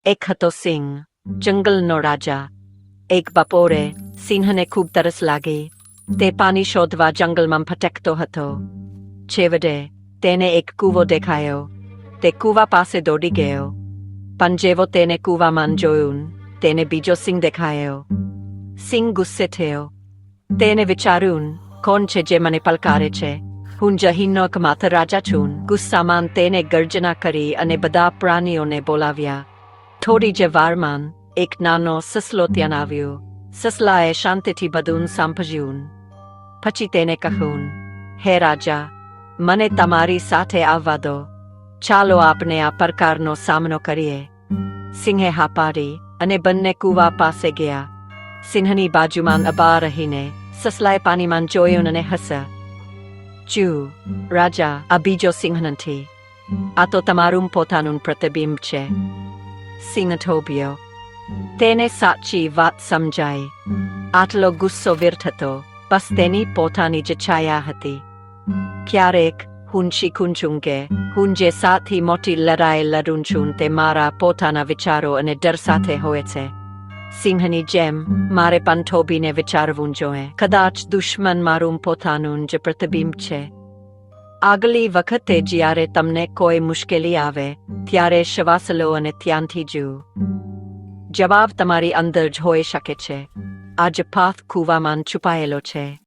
એક હતો સિંહ, જંગલનો રાજા. એક બપોરે સિંહને ખૂબ તરસ લાગી. તે પાણી શોધવા જંગલમાં ભટકતો હતો. છેવટે તેને એક કૂવો દેખાયો. તે કૂવા પાસે દોડી ગયો. પણ જેવો તેને કૂવામાં જોયું, તેને બીજો સિંહ દેખાયો. સિંહ ગુસ્સે થયો. તેને વિચાર્યું, કોણ છે જે મને પલકારે છે? હું જહીનનો એકમાત્ર રાજા છું. ગુસ્સામાં તેને ગર્જના કરી અને બધા પ્રાણીઓને બોલાવ્યા. થોડી જ વારમાં એક નાનો સસલો ત્યાં આવ્યો. સસલાએ શાંતિથી બધું સાંભળ્યું. પછી તેને કહ્યું, હે રાજા, મને તમારી સાથે આવવા દો. ચાલો આપણે આ પડકારનો સામનો કરીએ. સિંહે હા પાડી અને બંને કૂવા પાસે ગયા. સિંહની બાજુમાં ઊભા રહીને સસલાએ પાણીમાં જોયું અને હસ્યા. જુઓ રાજા, આ બીજો સિંહ નથી. આ તો તમારું પોતાનું પ્રતિબિંબ છે. સિંહ થોભ્યો. તેને સાચી વાત સમજાઈ. આટલો ગુસ્સો વ્યર્થ હતો. બસ તેની પોતાની જ છાયા હતી. ક્યારેક હું શીખું છું કે હું જે સૌથી મોટી લડાઈ લડું છું તે મારા પોતાના વિચારો અને ડર સાથે હોય છે. સિંહની જેમ મારે પણ થોભીને વિચારવું જોઈએ. કદાચ દુશ્મન મારું પોતાનું જ પ્રતિબિંબ છે. આગલી વખતે જ્યારે તમને કોઈ મુશ્કેલી આવે ત્યારે શ્વાસ લો અને ધ્યાનથી જુઓ. જવાબ તમારી અંદર જ હોઈ શકે છે. આ જ પાથ કૂવામાં છુપાયેલો છે.